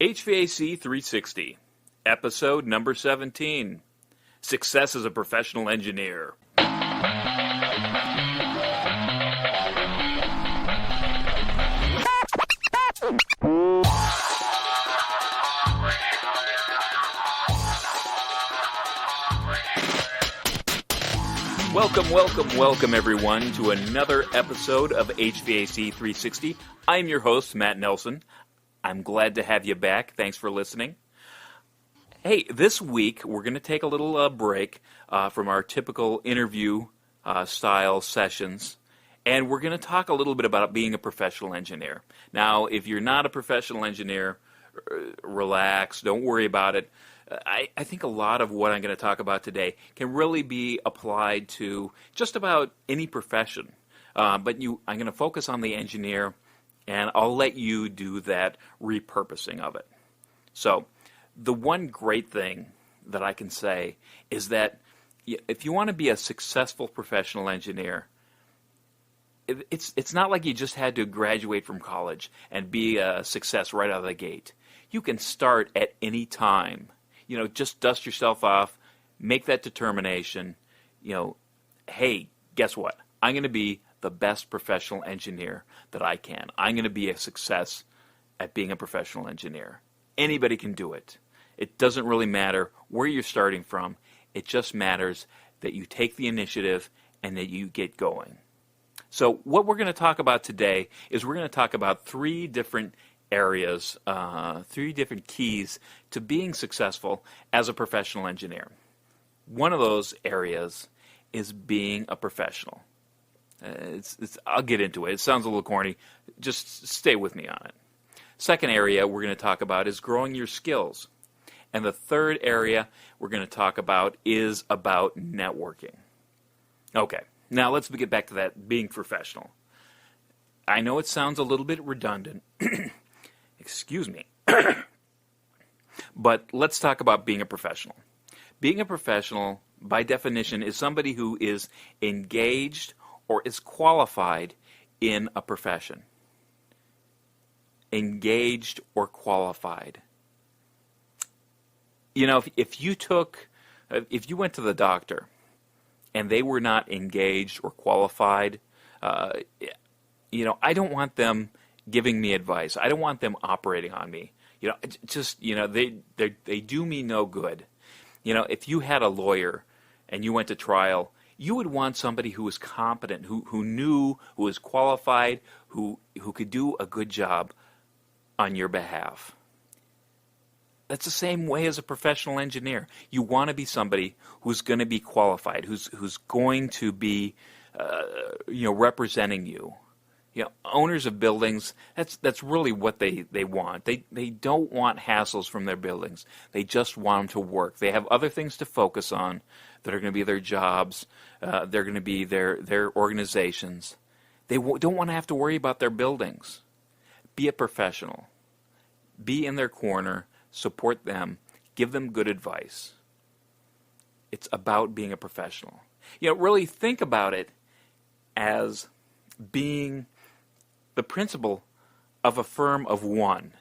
HVAC 360, episode number 17, Success as a Professional Engineer. Welcome everyone to another episode of HVAC 360. I'm your host, Matt Nelson. I'm glad to have you back. Thanks for listening. Hey, this week we're going to take a little break from our typical interview style sessions, and we're going to talk a little bit about being a professional engineer. Now, if you're not a professional engineer, relax, don't worry about it. I think a lot of what I'm going to talk about today can really be applied to just about any profession. But I'm going to focus on the engineer, and I'll let you do that repurposing of it. So, the one great thing that I can say is that if you want to be a successful professional engineer, it's not like you just had to graduate from college and be a success right out of the gate. You can start at any time. Just dust yourself off, make that determination, hey, guess what? I'm going to be the best professional engineer that I can. I'm going to be a success at being a professional engineer. Anybody can do it. It doesn't really matter where you're starting from. It just matters that you take the initiative and that you get going. So what we're going to talk about today is we're going to talk about three different areas, three different keys to being successful as a professional engineer. One of those areas is being a professional. I'll get into it. It sounds a little corny. Just stay with me on it. Second area we're going to talk about is growing your skills. And the third area we're going to talk about is about networking. Okay, now let's get back to that, being professional. I know it sounds a little bit redundant. Excuse me. But let's talk about being a professional. Being a professional, by definition, is somebody who is engaged or is qualified in a profession. Engaged or qualified. If you went to the doctor and they were not engaged or qualified, I don't want them giving me advice. I don't want them operating on me. They do me no good. If you had a lawyer and you went to trial, you would want somebody who was competent, who knew, who was qualified, who could do a good job on your behalf. That's the same way as a professional engineer. You want to be somebody who's going to be qualified, who's going to be representing you. Owners of buildings, that's really what they want. They don't want hassles from their buildings. They just want them to work. They have other things to focus on that are going to be their jobs. They're going to be their organizations. They don't want to have to worry about their buildings. Be a professional. Be in their corner. Support them. Give them good advice. It's about being a professional. Really think about it as being the principal of a firm of one,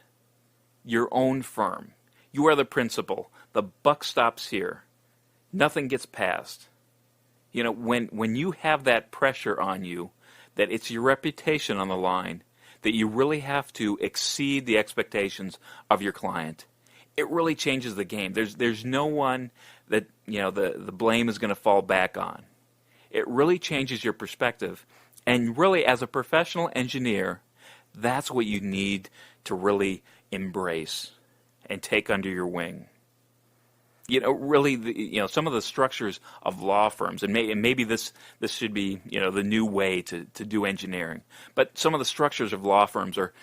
your own firm. You are the principal. The buck stops here. Nothing gets passed. When you have that pressure on you, that it's your reputation on the line, that you really have to exceed the expectations of your client, it really changes the game. There's no one that the blame is going to fall back on. It really changes your perspective. And really, as a professional engineer, that's what you need to really embrace and take under your wing. Really, some of the structures of law firms, and maybe this should be, the new way to do engineering. But some of the structures of law firms are,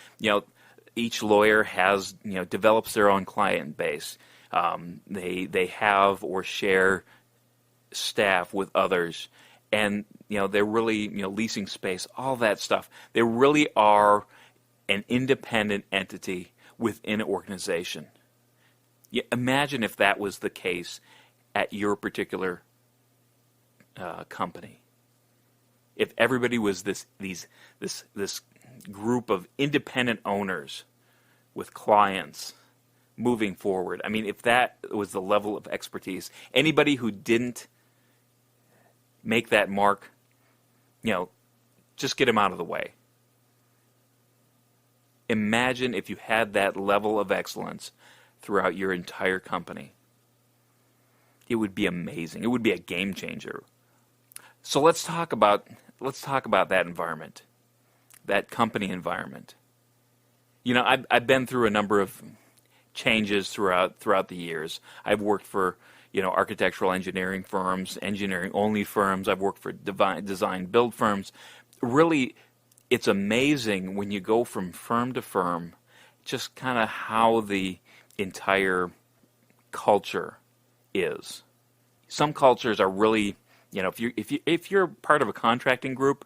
each lawyer has, develops their own client base. They have or share staff with others. And, they're really, leasing space, all that stuff. They really are an independent entity within an organization. Imagine if that was the case at your particular company. If everybody was this group of independent owners with clients moving forward. I mean, if that was the level of expertise, anybody who didn't make that mark, just get him out of the way. Imagine if you had that level of excellence throughout your entire company. It would be amazing. It would be a game changer. So let's talk about that environment, that company environment. I've been through a number of changes throughout the years. I've worked for architectural engineering firms, engineering only firms. I've worked for design build firms. Really, it's amazing when you go from firm to firm, just kind of how the entire culture is. Some cultures are really, if you're part of a contracting group,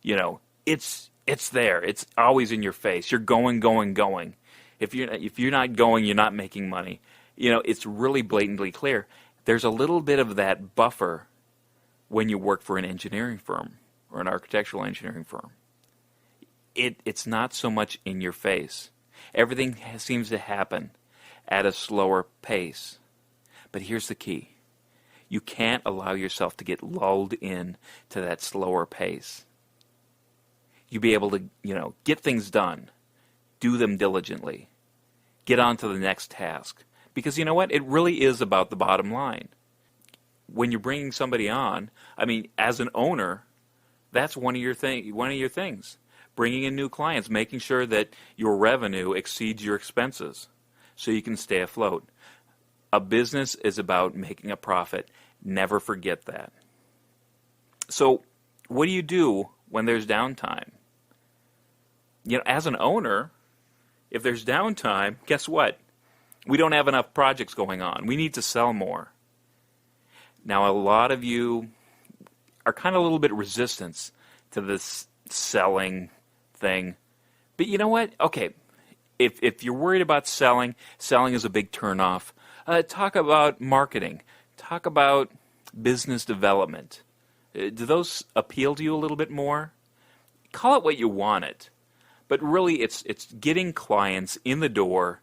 it's there. It's always in your face. You're going. If you're not going, you're not making money. It's really blatantly clear. There's a little bit of that buffer when you work for an engineering firm or an architectural engineering firm. It's not so much in your face. Everything seems to happen at a slower pace. But here's the key. You can't allow yourself to get lulled in to that slower pace. You be able to, get things done, do them diligently, get on to the next task. Because you know what? It really is about the bottom line. When you're bringing somebody on, as an owner, that's one of your things. Bringing in new clients, making sure that your revenue exceeds your expenses so you can stay afloat. A business is about making a profit. Never forget that. So what do you do when there's downtime? As an owner, if there's downtime, guess what? We don't have enough projects going on. We need to sell more. Now, a lot of you are kind of a little bit resistant to this selling thing. But you know what? Okay, if you're worried about selling is a big turnoff. Talk about marketing. Talk about business development. Do those appeal to you a little bit more? Call it what you want it. But really, it's getting clients in the door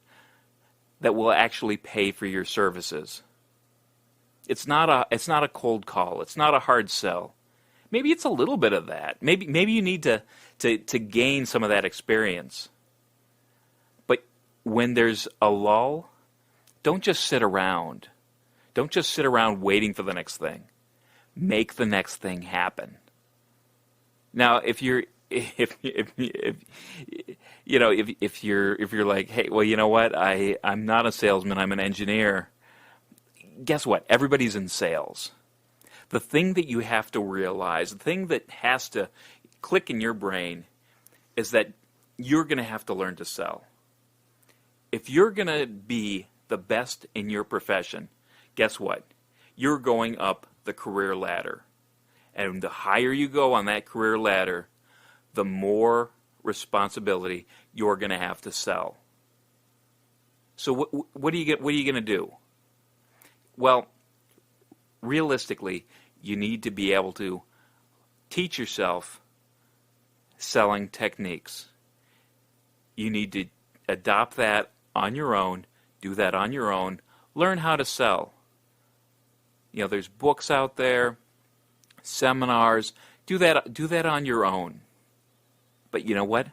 that will actually pay for your services. It's not a cold call. It's not a hard sell. Maybe it's a little bit of that. Maybe you need to gain some of that experience. But when there's a lull, don't just sit around. Don't just sit around waiting for the next thing. Make the next thing happen. Now, if you're like, hey, well, you know what? I'm not a salesman. I'm an engineer. Guess what? Everybody's in sales. The thing that you have to realize, the thing that has to click in your brain, is that you're going to have to learn to sell. If you're going to be the best in your profession, guess what? You're going up the career ladder. And the higher you go on that career ladder, the more responsibility you're going to have to sell. So what are you going to do? Well, realistically, you need to be able to teach yourself selling techniques. You need to adopt that on your own, do that on your own, learn how to sell. There's books out there, seminars. Do that on your own. But you know what?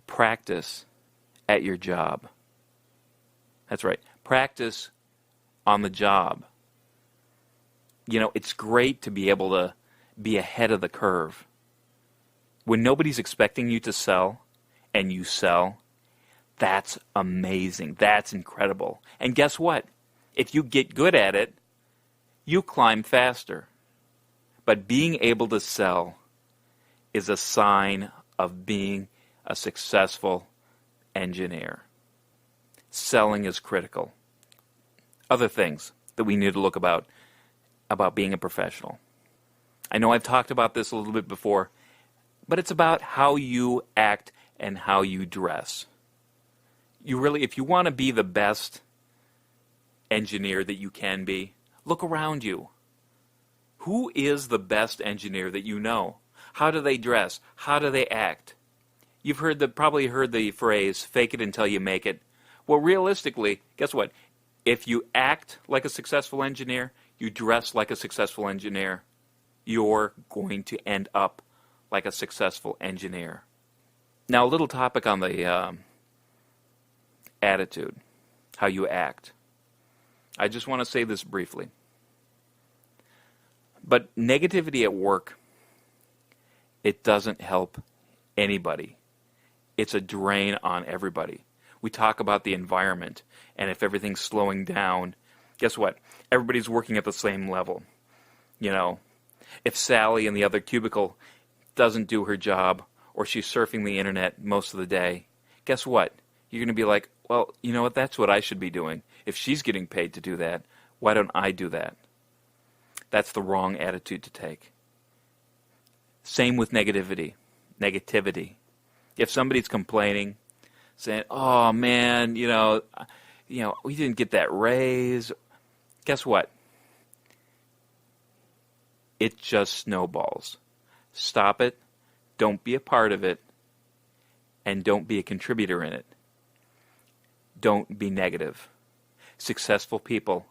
Practice at your job. That's right. Practice on the job. It's great to be able to be ahead of the curve. When nobody's expecting you to sell, and you sell, that's amazing. That's incredible. And guess what? If you get good at it, you climb faster. But being able to sell is a sign of being a successful engineer. Selling is critical. Other things that we need to look about being a professional. I know I've talked about this a little bit before, but it's about how you act and how you dress. If you want to be the best engineer that you can be, look around you. Who is the best engineer that you know? How do they dress? How do they act? You've probably heard the phrase, fake it until you make it. Well, realistically, guess what? If you act like a successful engineer, you dress like a successful engineer, you're going to end up like a successful engineer. Now, a little topic on the attitude, how you act. I just want to say this briefly. But negativity at work, it doesn't help anybody. It's a drain on everybody. We talk about the environment, and if everything's slowing down, guess what? Everybody's working at the same level. You know, if Sally in the other cubicle doesn't do her job, or she's surfing the internet most of the day, guess what? You're going to be like, well, you know what? That's what I should be doing. If she's getting paid to do that, why don't I do that? That's the wrong attitude to take. Same with negativity. If somebody's complaining, saying, "Oh man, we didn't get that raise," guess what? It just snowballs. Stop it. Don't be a part of it, and don't be a contributor in it. Don't be negative. Successful people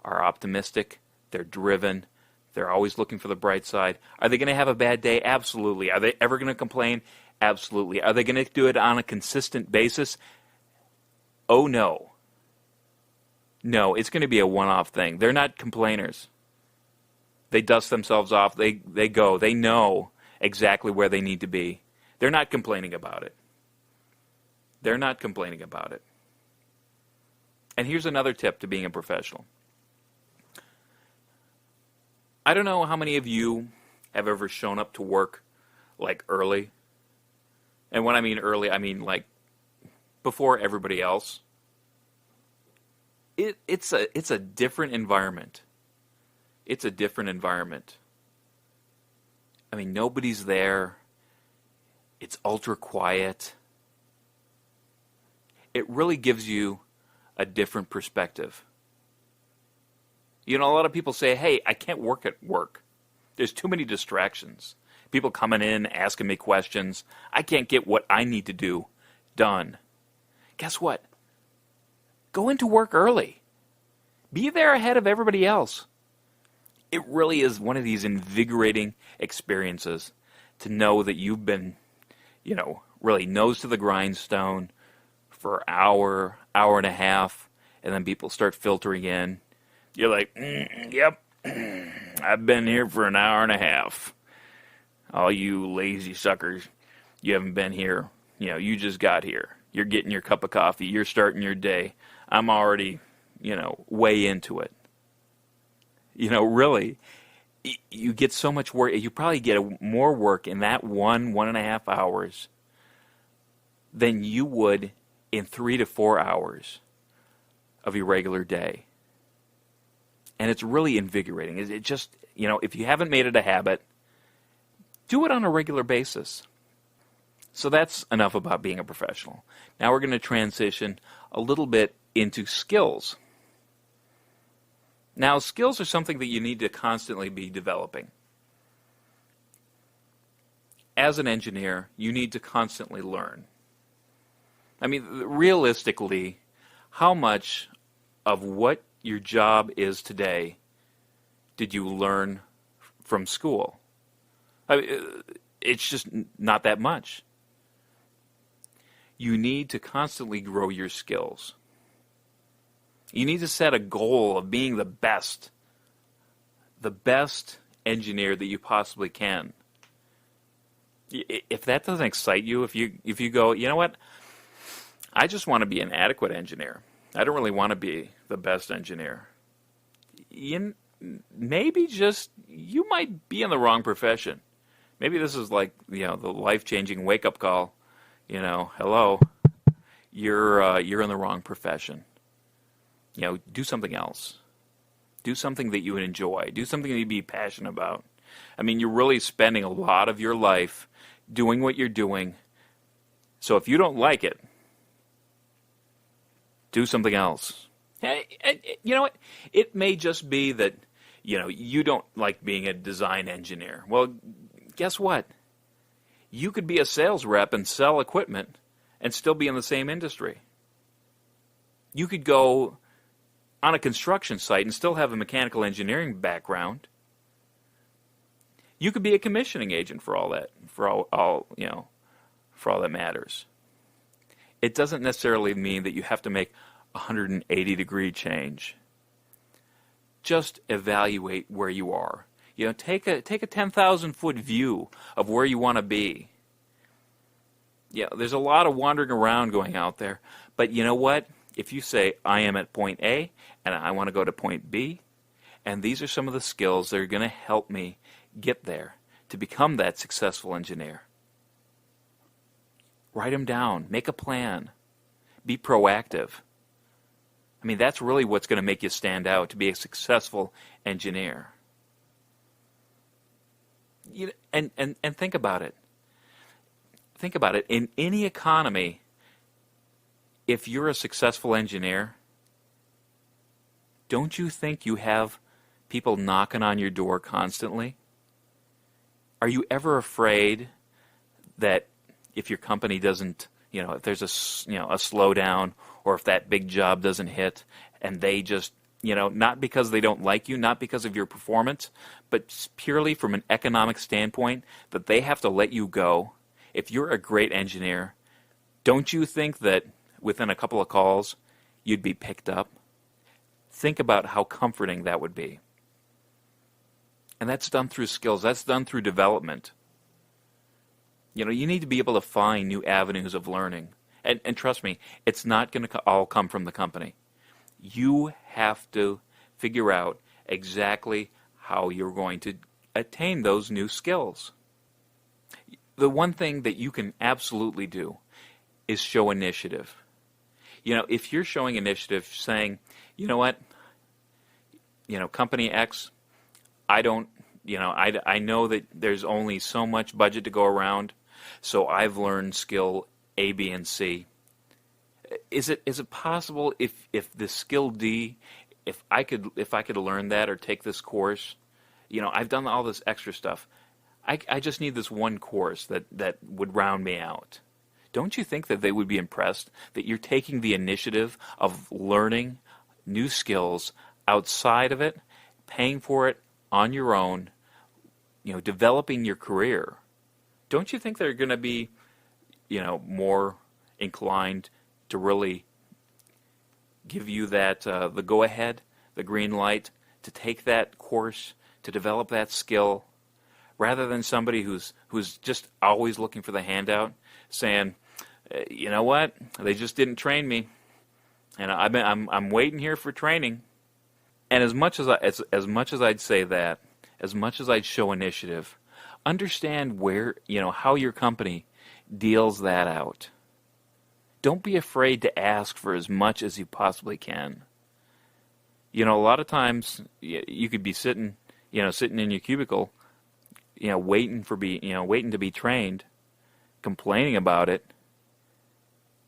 are optimistic. They're driven. They're always looking for the bright side. Are they going to have a bad day? Absolutely. Are they ever going to complain? Absolutely. Are they going to do it on a consistent basis? Oh, no. No, it's going to be a one-off thing. They're not complainers. They dust themselves off. They go. They know exactly where they need to be. They're not complaining about it. They're not complaining about it. And here's another tip to being a professional. I don't know how many of you have ever shown up to work like early. And when I mean early, I mean like before everybody else. It's a different environment. It's a different environment. I mean, nobody's there. It's ultra quiet. It really gives you a different perspective. You know, a lot of people say, hey, I can't work at work. There's too many distractions. People coming in, asking me questions. I can't get what I need to do done. Guess what? Go into work early. Be there ahead of everybody else. It really is one of these invigorating experiences to know that you've been, really nose to the grindstone for an hour, hour and a half, and then people start filtering in. You're like, yep, I've been here for an hour and a half. All you lazy suckers, you haven't been here. You just got here. You're getting your cup of coffee. You're starting your day. I'm already, way into it. Really, you get so much work. You probably get more work in that 1.5 hours than you would in 3 to 4 hours of your regular day. And it's really invigorating. It just, if you haven't made it a habit, do it on a regular basis. So that's enough about being a professional. Now we're going to transition a little bit into skills. Now, skills are something that you need to constantly be developing. As an engineer, you need to constantly learn. I mean, realistically, how much of what your job is today did you learn from school? I mean, it's just not that much. You need to constantly grow your skills. You need to set a goal of being the best engineer that you possibly can. If that doesn't excite you, if you go, you know what, I just want to be an adequate engineer. I don't really want to be the best engineer. Maybe you might be in the wrong profession. Maybe this is like, the life-changing wake-up call. Hello, you're in the wrong profession. Do something else. Do something that you would enjoy. Do something that you'd be passionate about. I mean, you're really spending a lot of your life doing what you're doing. So if you don't like it, do something else. You know what? It may just be that, you don't like being a design engineer. Well, guess what? You could be a sales rep and sell equipment and still be in the same industry. You could go on a construction site and still have a mechanical engineering background. You could be a commissioning agent for all that, for for all that matters. It doesn't necessarily mean that you have to make a 180-degree change. Just evaluate where you are. Take a 10,000-foot view of where you want to be. Yeah, there's a lot of wandering around going out there, but you know what? If you say, I am at point A, and I want to go to point B, and these are some of the skills that are going to help me get there to become that successful engineer. Write them down. Make a plan. Be proactive. I mean, that's really what's going to make you stand out, to be a successful engineer. And think about it. Think about it. In any economy, if you're a successful engineer, don't you think you have people knocking on your door constantly? Are you ever afraid that if your company doesn't, if there's a slowdown, or if that big job doesn't hit, and they just, not because they don't like you, not because of your performance, but purely from an economic standpoint, that they have to let you go? If you're a great engineer, don't you think that within a couple of calls, you'd be picked up? Think about how comforting that would be. And that's done through skills. That's done through development. You need to be able to find new avenues of learning. And trust me, it's not going to all come from the company. You have to figure out exactly how you're going to attain those new skills. The one thing that you can absolutely do is show initiative. If you're showing initiative, saying, you know what, company X, I don't, I know that there's only so much budget to go around, so I've learned skill A, B, and C. Is it possible if the skill D, if I could learn that or take this course, I've done all this extra stuff. I just need this one course that would round me out. Don't you think that they would be impressed that you're taking the initiative of learning new skills outside of it, paying for it on your own, developing your career? Don't you think they're going to be, more inclined to really give you that, the go-ahead, the green light, to take that course, to develop that skill, rather than somebody who's just always looking for the handout, saying, you know what, they just didn't train me, and I'm waiting here for training. And as much as I'd say that, as much as I'd show initiative, understand where, how your company deals that out. Don't be afraid to ask for as much as you possibly can. A lot of times you could be sitting in your cubicle, waiting to be trained, complaining about it.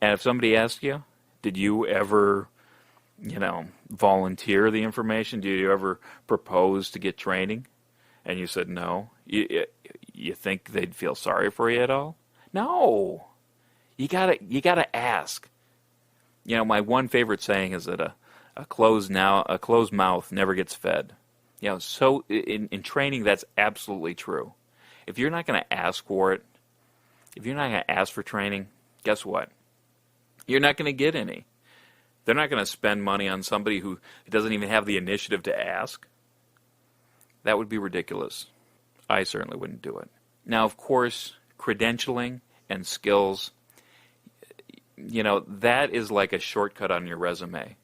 And if somebody asks you, did you ever, volunteer the information? Did you ever propose to get training? And you said no. You think they'd feel sorry for you at all? No. You gotta ask. My one favorite saying is that a closed mouth never gets fed. So in training, that's absolutely true. If you're not going to ask for it, if you're not going to ask for training, guess what? You're not going to get any. They're not going to spend money on somebody who doesn't even have the initiative to ask. That would be ridiculous. I certainly wouldn't do it. Now, of course, credentialing and skills, that is like a shortcut on your resume.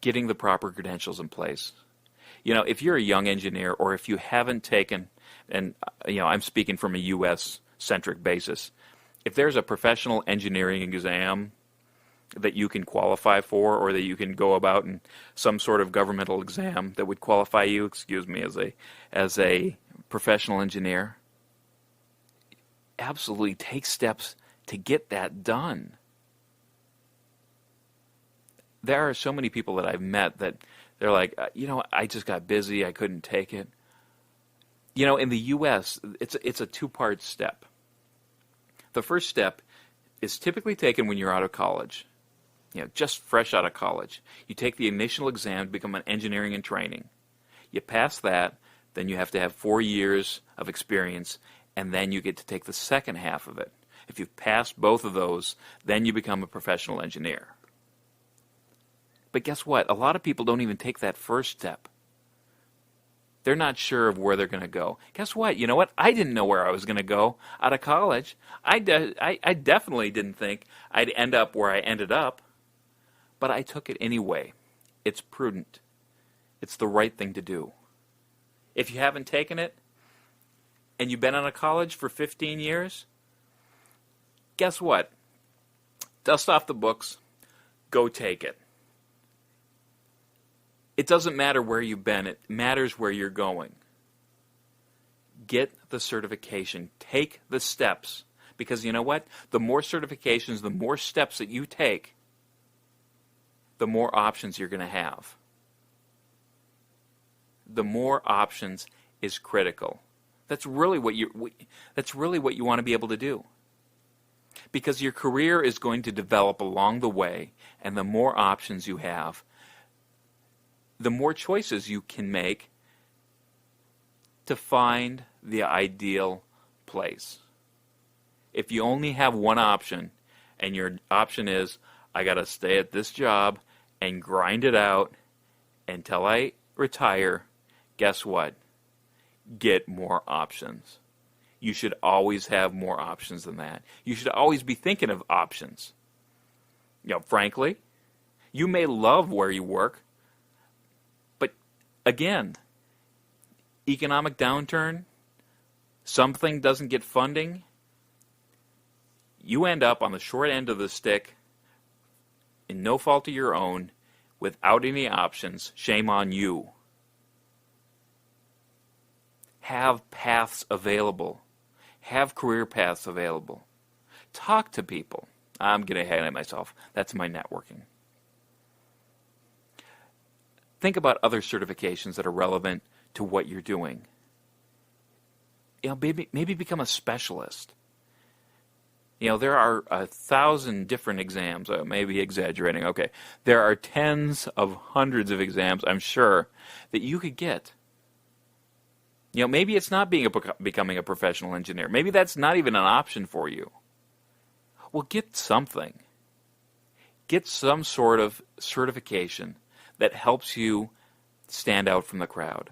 Getting the proper credentials in place. If you're a young engineer, or if you haven't taken, and I'm speaking from a U.S.-centric basis, if there's a professional engineering exam that you can qualify for, or that you can go about in some sort of governmental exam that would qualify you, as a professional engineer, absolutely take steps to get that done. There are so many people that I've met that they're like, I just got busy, I couldn't take it. In the U.S., it's a two-part step. The first step is typically taken when you're out of college. just fresh out of college. You take the initial exam to become an engineering and training. You pass that, then you have to have 4 years of experience, and then you get to take the second half of it. If you've passed both of those, then you become a professional engineer. But guess what? A lot of people don't even take that first step. They're not sure of where they're going to go. Guess what? You know what? I didn't know where I was going to go out of college. I definitely didn't think I'd end up where I ended up, but I took it anyway. It's prudent. It's the right thing to do. If you haven't taken it, and you've been out of college for 15 years, guess what? Dust off the books. Go take it. It doesn't matter where you've been. It matters where you're going. Get the certification. Take the steps. Because you know what? The more certifications, the more steps that you take, the more options you're going to have. The more options is critical. That's really what you want to be able to do. Because your career is going to develop along the way, and the more options you have, the more choices you can make to find the ideal place. If you only have one option, and your option is, I got to stay at this job and grind it out until I retire, guess what? Get more options. You should always have more options than that. You should always be thinking of options. Frankly, you may love where you work, but again, economic downturn, something doesn't get funding, you end up on the short end of the stick, in no fault of your own, without any options. Shame on you. Have paths available. Have career paths available. Talk to people. I'm getting ahead of myself. That's my networking. Think about other certifications that are relevant to what you're doing. Maybe become a specialist. There are 1,000 different exams. I may be exaggerating. Okay. There are tens of hundreds of exams, I'm sure, that you could get. Maybe it's not becoming a professional engineer. Maybe that's not even an option for you. Well, get something. Get some sort of certification that helps you stand out from the crowd.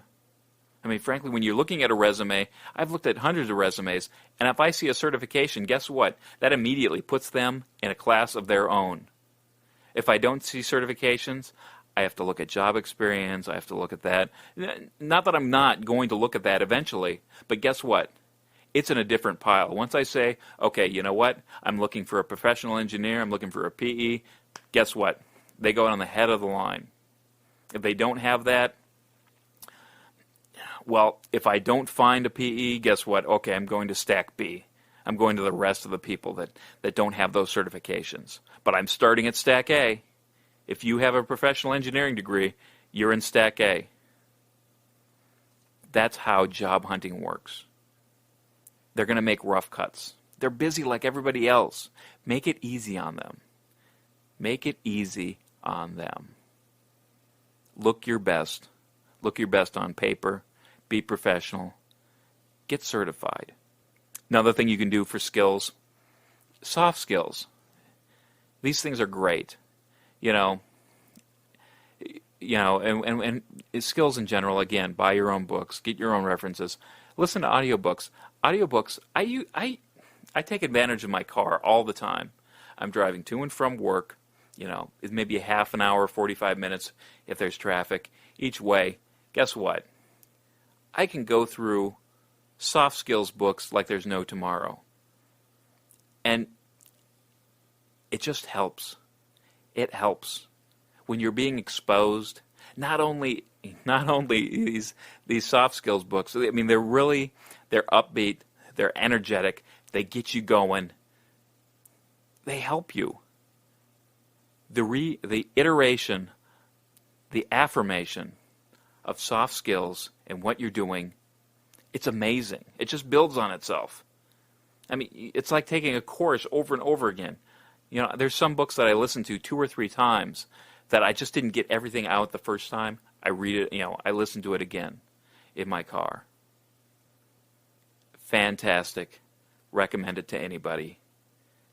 Frankly, when you're looking at a resume, I've looked at hundreds of resumes, and if I see a certification, guess what? That immediately puts them in a class of their own. If I don't see certifications, I have to look at job experience. I have to look at that. Not that I'm not going to look at that eventually, but guess what? It's in a different pile. Once I say, okay, you know what? I'm looking for a professional engineer. I'm looking for a PE. Guess what? They go on the head of the line. If they don't have that, well, if I don't find a PE, guess what? Okay, I'm going to stack B. I'm going to the rest of the people that don't have those certifications. But I'm starting at stack A. If you have a professional engineering degree, you're in stack A. That's how job hunting works. They're going to make rough cuts. They're busy like everybody else. Make it easy on them. Make it easy on them. Look your best. Look your best on paper. Be professional. Get certified. Another thing you can do for skills, soft skills. These things are great. And skills in general, again, buy your own books, get your own references, listen to audiobooks. Audiobooks, I take advantage of my car all the time. I'm driving to and from work, it's maybe a half an hour, 45 minutes if there's traffic each way. Guess what? I can go through soft skills books like there's no tomorrow. And it just helps. It helps. When you're being exposed, not only these soft skills books, they're upbeat, they're energetic, they get you going. They help you. The iteration, the affirmation of soft skills and what you're doing, it's amazing. It just builds on itself. It's like taking a course over and over again. There's some books that I listened to 2 or 3 times that I just didn't get everything out the first time. I read it, I listen to it again in my car. Fantastic. Recommend it to anybody.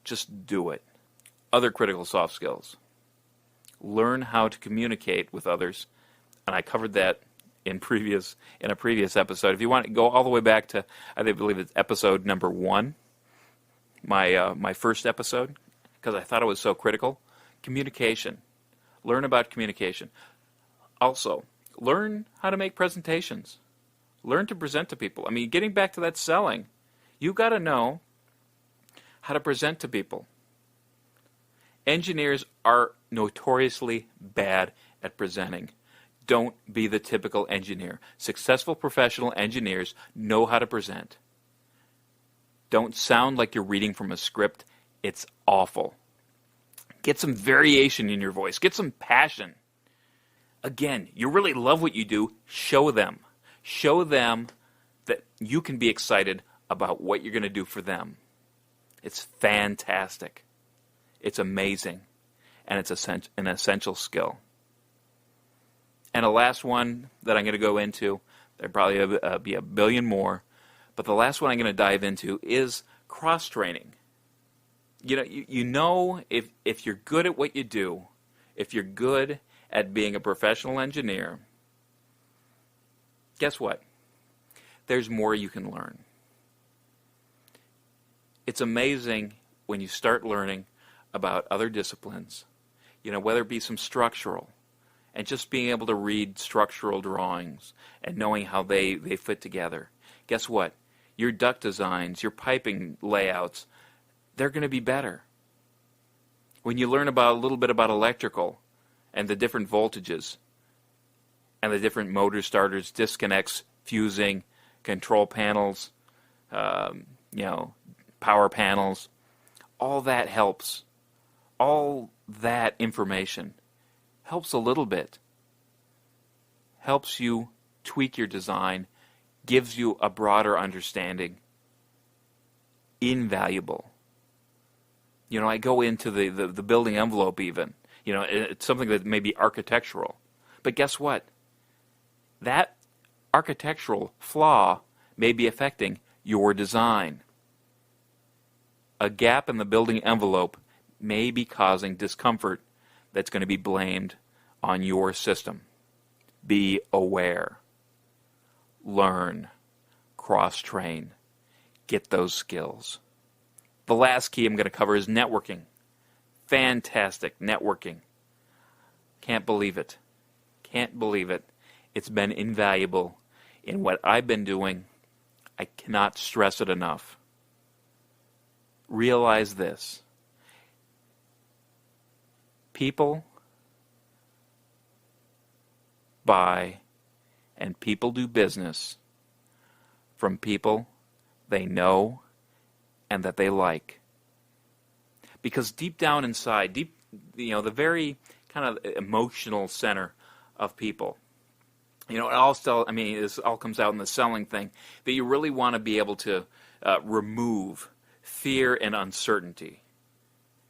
Just do it. Other critical soft skills. Learn how to communicate with others. And I covered that in a previous episode. If you want to go all the way back to, I believe it's episode number 1, my first episode, because I thought it was so critical. Communication. Learn about communication. Also, learn how to make presentations. Learn to present to people. I mean, getting back to that selling, you got to know how to present to people. Engineers are notoriously bad at presenting. Don't be the typical engineer. Successful professional engineers know how to present. Don't sound like you're reading from a script. It's awful. Get some variation in your voice. Get some passion. Again, you really love what you do. Show them. Show them that you can be excited about what you're going to do for them. It's fantastic. It's amazing. And it's an essential skill. And the last one that I'm going to go into, there'll probably be a billion more, but the last one I'm going to dive into is cross-training. You know if you're good at what you do, if you're good at being a professional engineer, guess what? There's more you can learn. It's amazing when you start learning about other disciplines, whether it be some structural, and just being able to read structural drawings and knowing how they fit together. Guess what? Your duct designs, your piping layouts, they're going to be better. When you learn a little bit about electrical and the different voltages and the different motor starters, disconnects, fusing, control panels, power panels, all that helps. All that information helps a little bit. Helps you tweak your design, gives you a broader understanding. Invaluable. I go into the building envelope even. It's something that may be architectural. But guess what? That architectural flaw may be affecting your design. A gap in the building envelope may be causing discomfort that's going to be blamed on your system. Be aware. Learn. Cross-train. Get those skills. The last key I'm going to cover is networking. Fantastic networking. Can't believe it. Can't believe it. It's been invaluable in what I've been doing. I cannot stress it enough. Realize this. People buy and people do business from people they know and that they like. Because deep down inside, the very kind of emotional center of people, this all comes out in the selling thing, that you really want to be able to remove fear and uncertainty.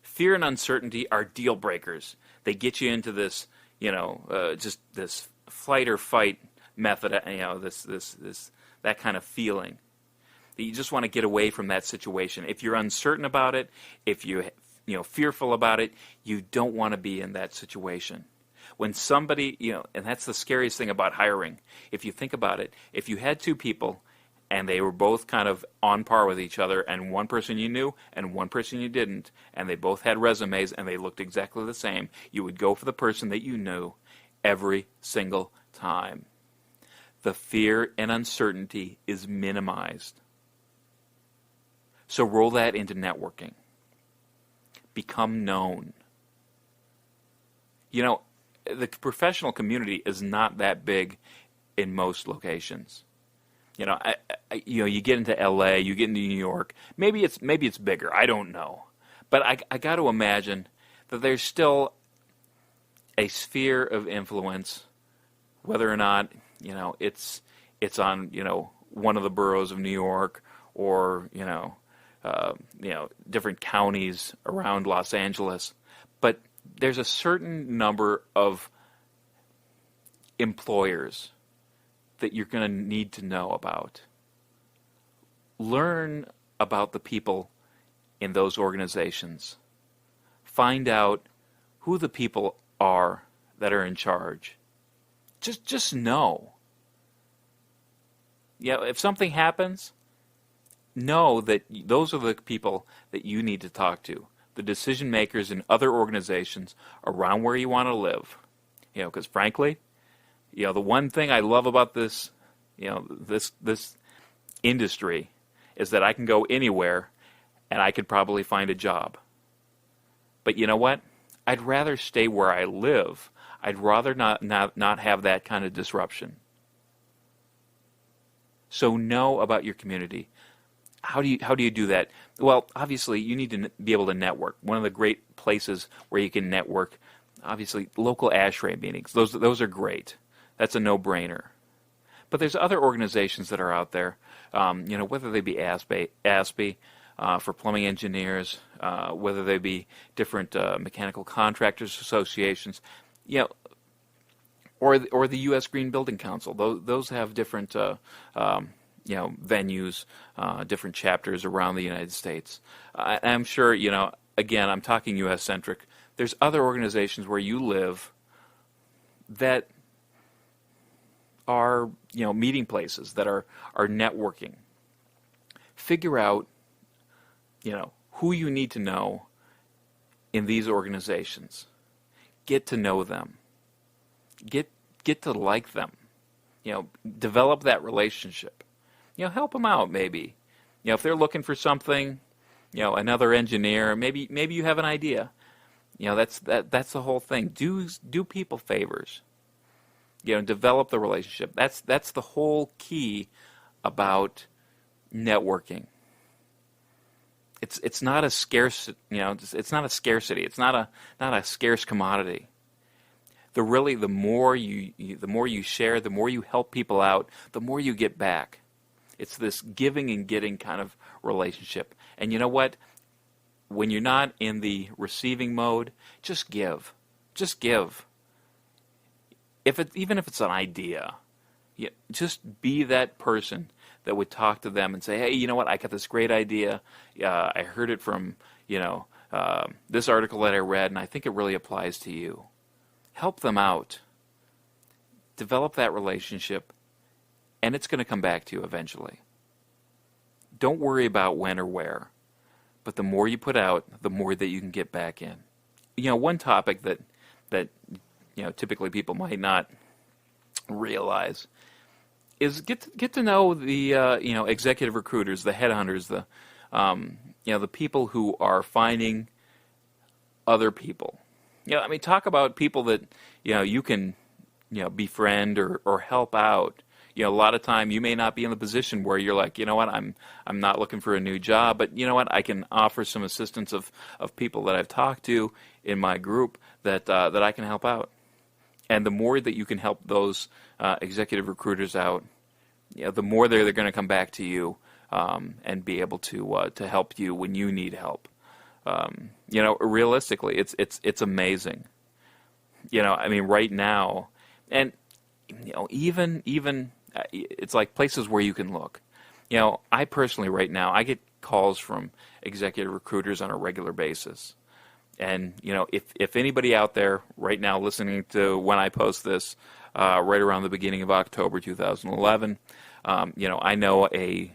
Fear and uncertainty are deal breakers. They get you into this, just this flight or fight method, that kind of feeling. You just want to get away from that situation. If you're uncertain about it, if you're fearful about it, you don't want to be in that situation. When somebody, and that's the scariest thing about hiring. If you think about it, if you had two people and they were both kind of on par with each other, and one person you knew and one person you didn't, and they both had resumes and they looked exactly the same, you would go for the person that you knew every single time. The fear and uncertainty is minimized. So roll that into networking. Become known. The professional community is not that big in most locations. You get into LA, you get into New York. Maybe it's bigger. I don't know, but I got to imagine that there's still a sphere of influence, whether or not it's on one of the boroughs of New York, or different counties around Los Angeles. But there's a certain number of employers that you're going to need to know about. Learn about the people in those organizations. Find out who the people are that are in charge. Just know. If something happens, know that those are the people that you need to talk to, the decision makers in other organizations around where you want to live. Because frankly, the one thing I love about this, this industry is that I can go anywhere and I could probably find a job. But you know what? I'd rather stay where I live. I'd rather not have that kind of disruption. So know about your community. How do you do that? Well, obviously, you need to be able to network. One of the great places where you can network, obviously, local ASHRAE meetings. Those are great. That's a no-brainer. But there's other organizations that are out there, whether they be ASPE for plumbing engineers, whether they be different mechanical contractors associations, or the U.S. Green Building Council. Those have different venues, different chapters around the United States. I'm sure, again, I'm talking U.S.-centric. There's other organizations where you live that are, meeting places, that are networking. Figure out, who you need to know in these organizations. Get to know them. Get to like them. Develop that relationship. Help them out maybe. If they're looking for something, another engineer, maybe you have an idea. That's the whole thing. Do people favors. Develop the relationship. That's the whole key about networking. It's not a scarce, it's not a scarcity. It's not a scarce commodity. The more you share, the more you help people out, the more you get back. It's this giving and getting kind of relationship. And you know what? When you're not in the receiving mode, just give. Just give. Even if it's an idea, just be that person that would talk to them and say, hey, you know what? I got this great idea. I heard it from, this article that I read, and I think it really applies to you. Help them out. Develop that relationship, and it's going to come back to you eventually. Don't worry about when or where, but the more you put out, the more that you can get back in. One topic that typically people might not realize is get to know the executive recruiters, the headhunters, the people who are finding other people. Talk about people that you can befriend or help out. A lot of time you may not be in the position where you're like, I'm not looking for a new job, but I can offer some assistance of people that I've talked to in my group that I can help out. And the more that you can help those executive recruiters out, the more they're going to come back to you and be able to help you when you need help. Realistically, it's amazing. Right now, and even it's like places where you can look. I personally right now I get calls from executive recruiters on a regular basis. And, if anybody out there right now listening to when I post this, right around the beginning of October 2011, I know a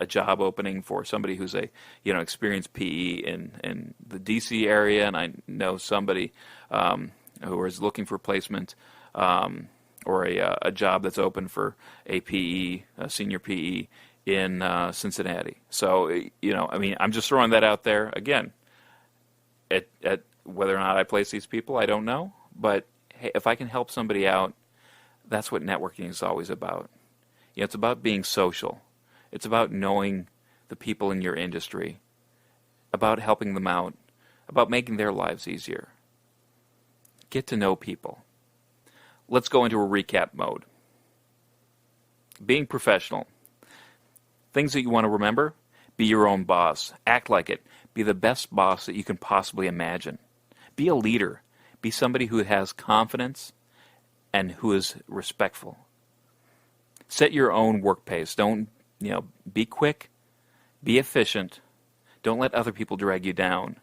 job opening for somebody who's a, experienced PE in the D.C. area, and I know somebody who is looking for placement or a job that's open for a PE, a senior PE in Cincinnati. So, I'm just throwing that out there again. At whether or not I place these people, I don't know. But hey, if I can help somebody out, that's what networking is always about. It's about being social. It's about knowing the people in your industry, about helping them out, about making their lives easier. Get to know people. Let's go into a recap mode. Being professional. Things that you want to remember. Be your own boss. Act like it. Be the best boss that you can possibly imagine. Be a leader. Be somebody who has confidence and who is respectful. Set your own work pace. Don't, be quick. Be efficient. Don't let other people drag you down.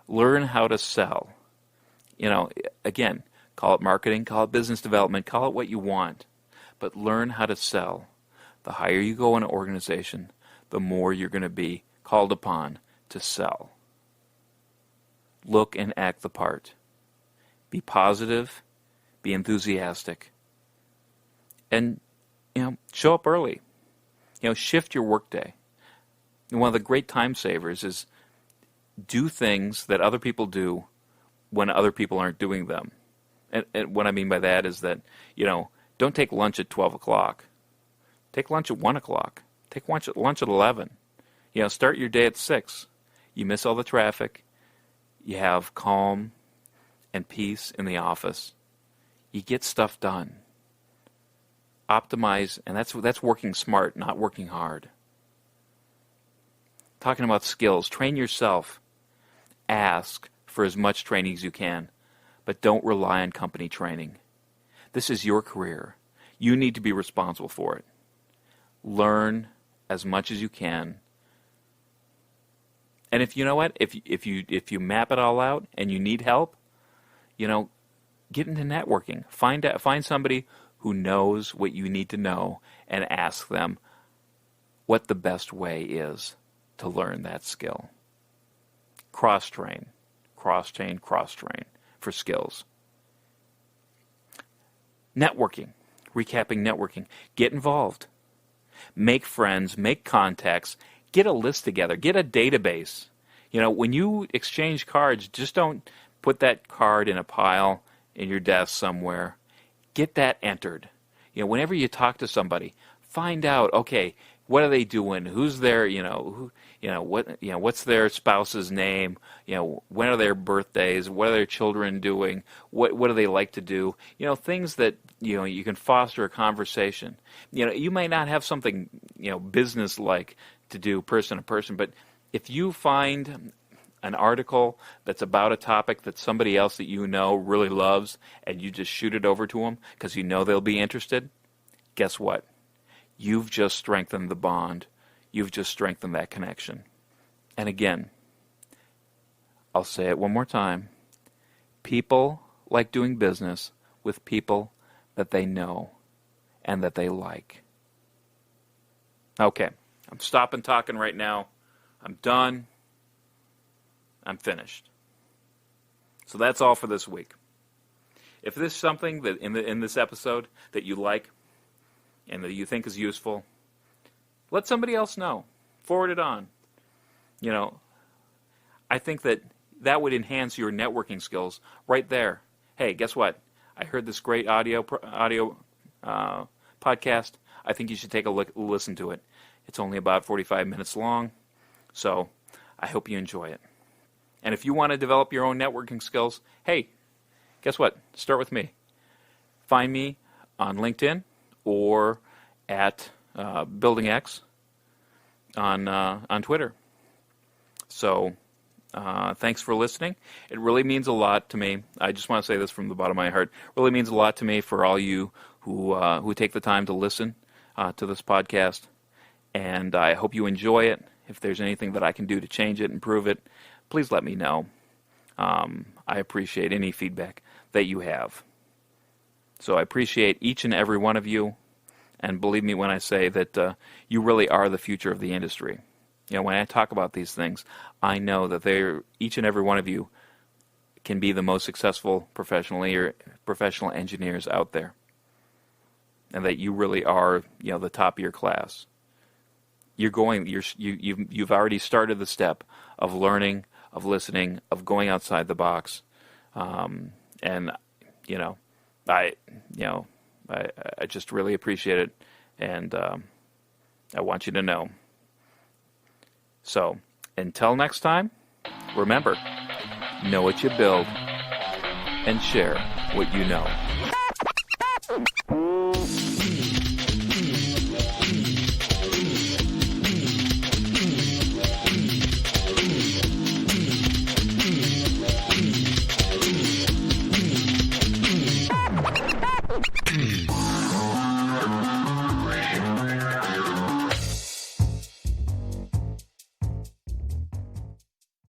Learn how to sell. Again, call it marketing, call it business development, call it what you want. But learn how to sell. The higher you go in an organization, the more you're going to be called upon to sell. Look and act the part. Be positive. Be enthusiastic. And, show up early. Shift your workday. And one of the great time savers is do things that other people do when other people aren't doing them. And what I mean by that is that, don't take lunch at 12 o'clock. Take lunch at 1 o'clock. Take lunch at 11. Start your day at 6. You miss all the traffic. You have calm and peace in the office. You get stuff done. Optimize, and that's working smart, not working hard. Talking about skills, train yourself. Ask for as much training as you can, but don't rely on company training. This is your career. You need to be responsible for it. Learn as much as you can. And if if you map it all out and you need help, get into networking. Find somebody who knows what you need to know and ask them what the best way is to learn that skill. Cross-train for skills. Networking. Recapping networking. Get involved. Make friends. Make contacts. Get a list together. Get a database. When you exchange cards, just don't put that card in a pile in your desk somewhere. Get that entered. Whenever you talk to somebody, find out, okay, what are they doing? Who's their, what's their spouse's name? When are their birthdays? What are their children doing? What do they like to do? Things that, you can foster a conversation. You might not have something, business-like to do person to person, but if you find an article that's about a topic that somebody else that really loves, and you just shoot it over to them because they'll be interested, guess what? You've just strengthened the bond. You've just strengthened that connection. And again, I'll say it one more time. People like doing business with people that they know and that they like. Okay, I'm stopping talking right now. I'm done. I'm finished. So that's all for this week. If there's something that in this episode that you like and that you think is useful, let somebody else know. Forward it on. I think that would enhance your networking skills right there. Hey, guess what? I heard this great audio podcast. I think you should take a listen to it. It's only about 45 minutes long, so I hope you enjoy it. And if you want to develop your own networking skills, hey, guess what? Start with me. Find me on LinkedIn or at Building X on Twitter. So thanks for listening. It really means a lot to me. I just want to say this from the bottom of my heart. It really means a lot to me for all you who take the time to listen to this podcast. And I hope you enjoy it. If there's anything that I can do to change it, improve it, please let me know. I appreciate any feedback that you have. So I appreciate each and every one of you. And believe me when I say that you really are the future of the industry. When I talk about these things, I know that each and every one of you can be the most successful professional engineers out there. And that you really are, the top of your class. You've already started the step of learning, of listening, of going outside the box. And I just really appreciate it, and I want you to know. So, until next time, remember, know what you build and share what you know.